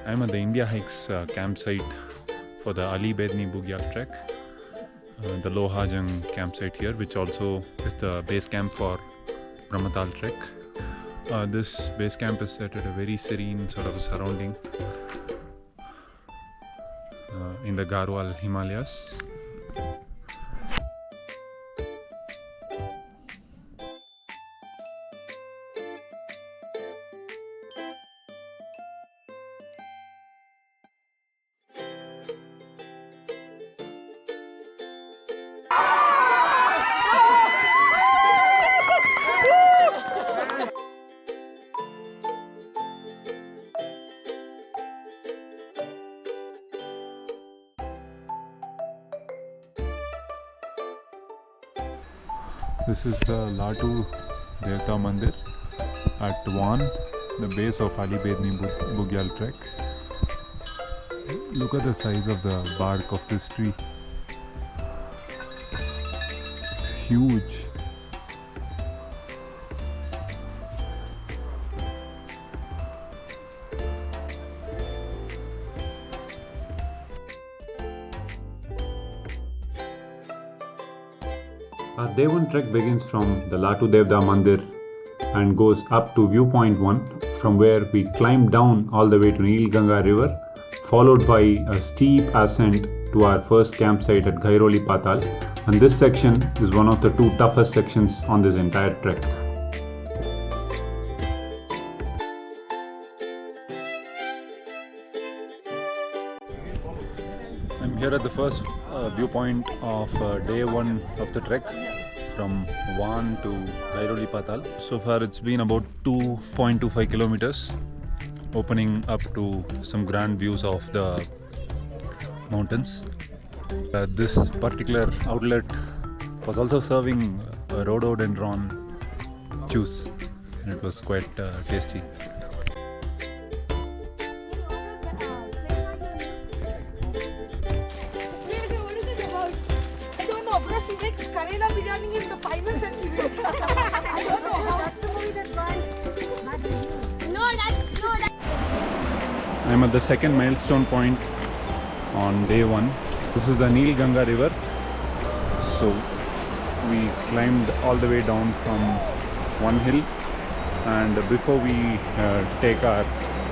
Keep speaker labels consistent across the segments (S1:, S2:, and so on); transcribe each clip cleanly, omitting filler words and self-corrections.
S1: I'm at the IndiaHikes campsite for the Ali Bedni Bugyal trek, the Lohajung campsite here, which also is the base camp for Brahmatal trek. This base camp is set at a very serene sort of a surrounding in the Garhwal Himalayas. This is the Latu Devta Mandir at Van, the base of Ali Bedni Bugyal trek. Look at the size of the bark of this tree. It's huge.
S2: Our day 1 trek begins from the Latu Devta Mandir and goes up to viewpoint 1, from where we climb down all the way to Nilganga river, followed by a steep ascent to our first campsite at Ghairoli Patal, and this section is one of the 2 toughest sections on this entire trek.
S1: I'm here at the first viewpoint of day 1 of the trek from Van to Ghairoli Patal. So far it's been about 2.25 kilometers, opening up to some grand views of the mountains. This particular outlet was also serving rhododendron juice, and it was quite tasty.
S3: She makes Karela biryani in the final session. I don't know. That's the movie that won. No, that's.
S1: I'm at the second milestone point on day 1. This is the Nilganga river. So we climbed all the way down from one hill, and before we take our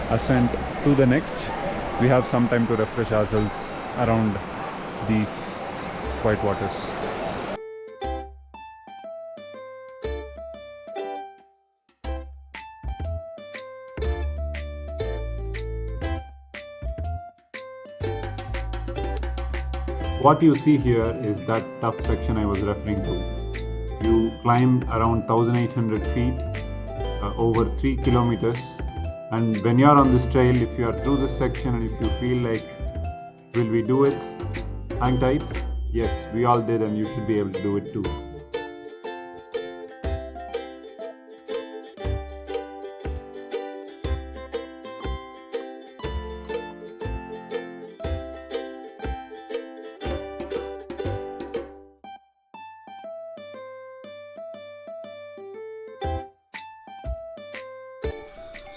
S1: ascent to the next, we have some time to refresh ourselves around these quiet waters.
S2: What you see here is that tough section I was referring to. You climb around 1800 feet, over 3 kilometers, and when you are on this trail, if you are through this section and if you feel like, will we do it? Hang tight. Yes, we all did, and you should be able to do it too.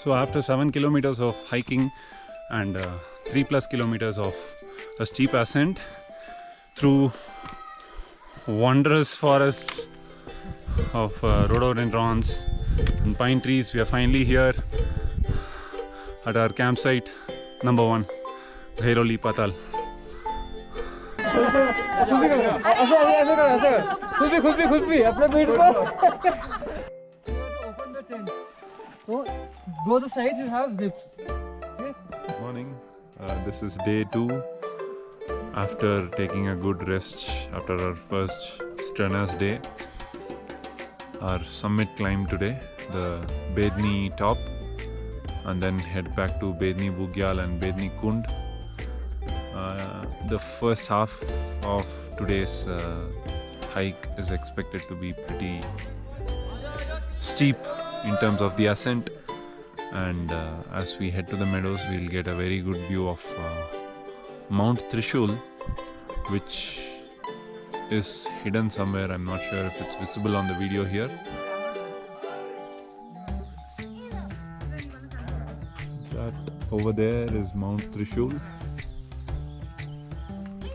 S1: So after 7 kilometers of hiking and 3+ kilometers of a steep ascent through wondrous forests of rhododendrons and pine trees, we are finally here at our campsite number 1, Ghairoli Patal.
S4: Open the tent. So both the sides will have zips. Okay?
S1: Good morning. This is day 2 after taking a good rest after our first strenuous day. Our summit climb today, the Bedni top, and then head back to Bedni Bugyal and Bedni Kund. The first half of today's hike is expected to be pretty steep in terms of the ascent, and as we head to the meadows, we'll get a very good view of Mt.Trishul, which is hidden somewhere. I'm not sure if it's visible on the video here. That Over there is Mt.Trishul,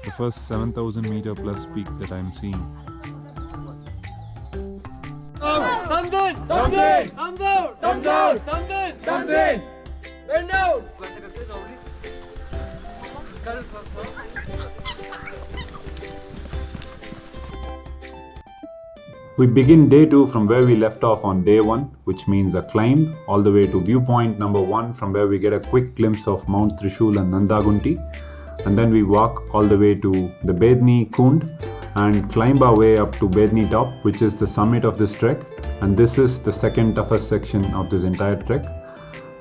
S1: the first 7,000 meter plus peak that I'm seeing.
S4: Thumbs in! Thumbs in! Thumbs out! Thumbs out! Thumbs in! Thumbs in! Bend down!
S2: We begin day 2 from where we left off on day 1, which means a climb all the way to viewpoint number 1, from where we get a quick glimpse of Mt.Trishul and Nandaghunti. And then we walk all the way to the Bedni Kund and climb our way up to Bedni top, which is the summit of this trek. And this is the second toughest section of this entire trek.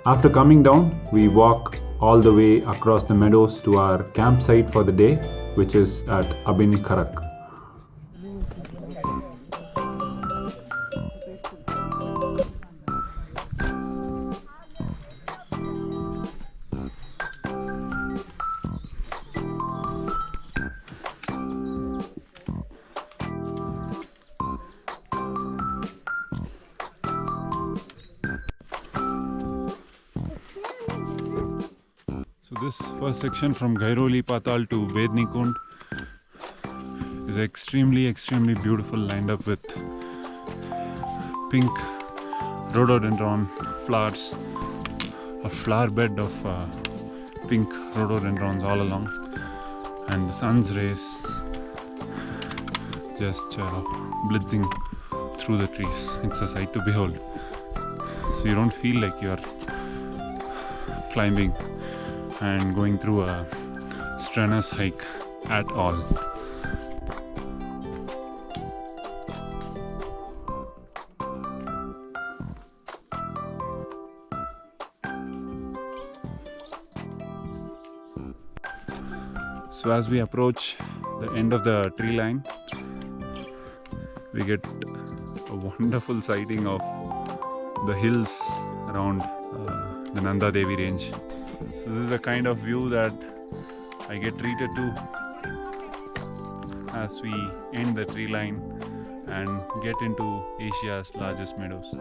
S2: After coming down, we walk all the way across the meadows to our campsite for the day, which is at Abin Kharak.
S1: So this first section from Ghairoli Patal to Bedni Kund is extremely beautiful, lined up with pink rhododendron flowers, a flower bed of pink rhododendrons all along, and the sun's rays just blitzing through the trees. It's a sight to behold. So you don't feel like you're climbing and going through a strenuous hike at all. So as we approach the end of the tree line, we get a wonderful sighting of the hills around the Nanda Devi range. So this is the kind of view that I get treated to as we end the tree line and get into Asia's largest meadows.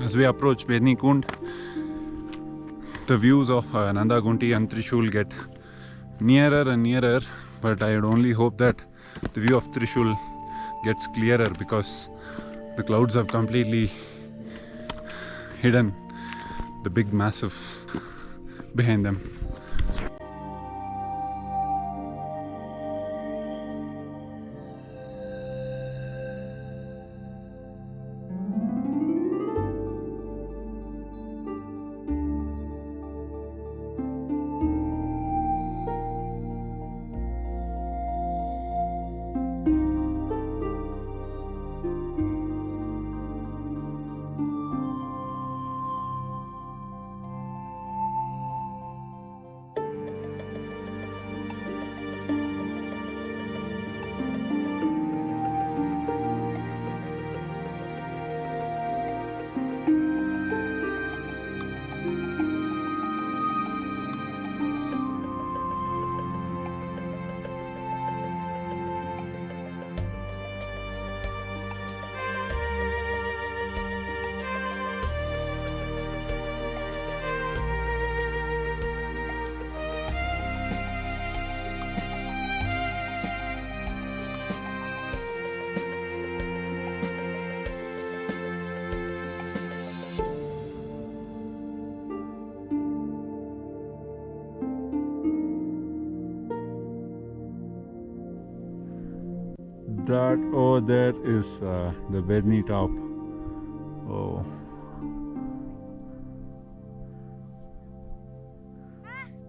S1: As we approach Bedni Kund, the views of Nandaghunti and Trishul get nearer and nearer, but I would only hope that the view of Trishul gets clearer because the clouds have completely hidden the big massive behind them.
S2: That over there is the Bedni top. Oh.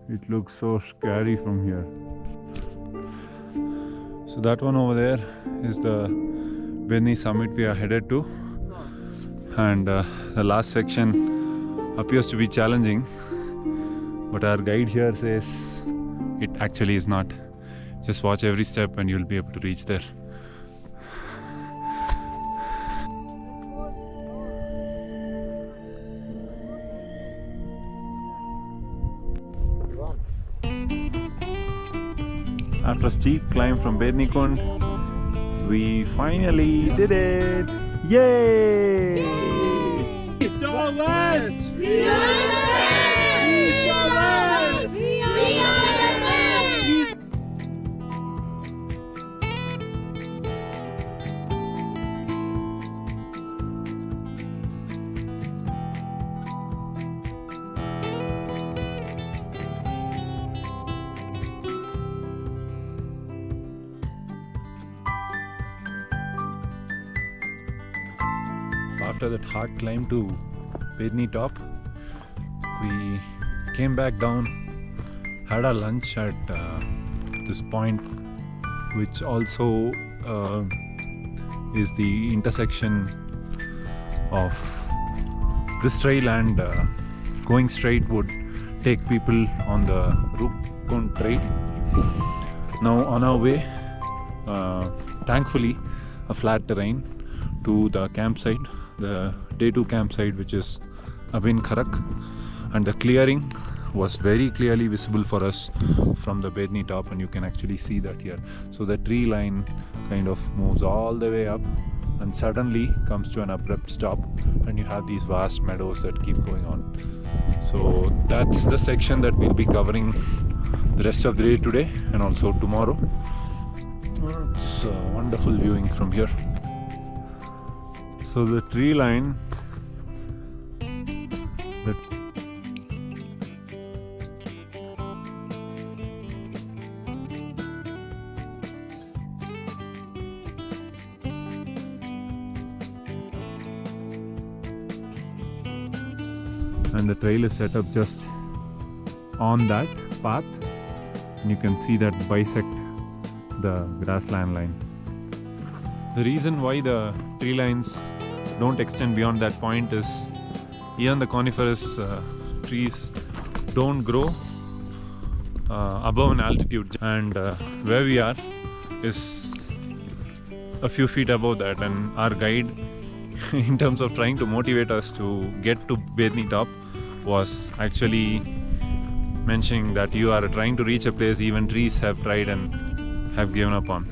S2: It looks so scary from here. So that one over there is the Bedni summit we are headed to. And the last section appears to be challenging. But our guide here says it actually is not. Just watch every step and you'll be able to reach there. After a steep climb from Bedni Kund, we finally did it! Yay!
S4: East or west?
S3: We are the best!
S4: East or west?
S3: We are the best!
S2: After that hard climb to Bedni top, we came back down, had our lunch at this point, which also is the intersection of this trail, and going straight would take people on the Roopkund trail. Now on our way, thankfully a flat terrain to the campsite, the day 2 campsite, which is Abin Kharak, and the clearing was very clearly visible for us from the Bedni top, and you can actually see that here. So the tree line kind of moves all the way up and suddenly comes to an abrupt stop, and you have these vast meadows that keep going on. So that's the section that we'll be covering the rest of the day today and also tomorrow. It's wonderful viewing from here. So the tree line that and the trail is set up just on that path, and you can see that bisect the grassland line. The reason why the tree lines don't extend beyond that point is even the coniferous trees don't grow above an altitude, and where we are is a few feet above that, and our guide in terms of trying to motivate us to get to Bedni top was actually mentioning that you are trying to reach a place even trees have tried and have given up on.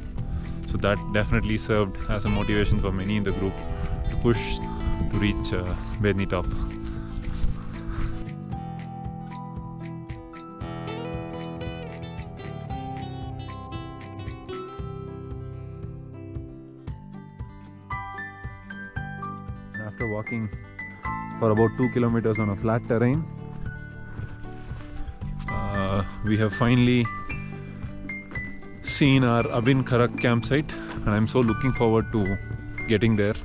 S2: So that definitely served as a motivation for many in the group to push to reach Bedni top. After walking for about 2 kilometers on a flat terrain, we have finally seen our Abin Kharak campsite, and I'm so looking forward to getting there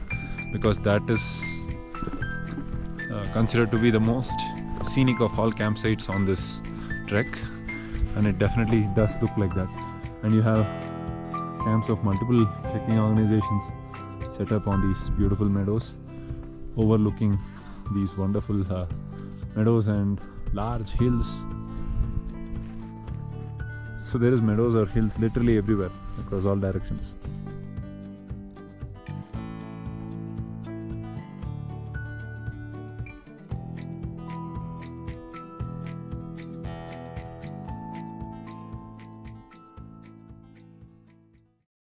S2: because that is considered to be the most scenic of all campsites on this trek, and it definitely does look like that. And you have camps of multiple trekking organizations set up on these beautiful meadows overlooking these wonderful meadows and large hills. So there is meadows or hills literally everywhere across all directions.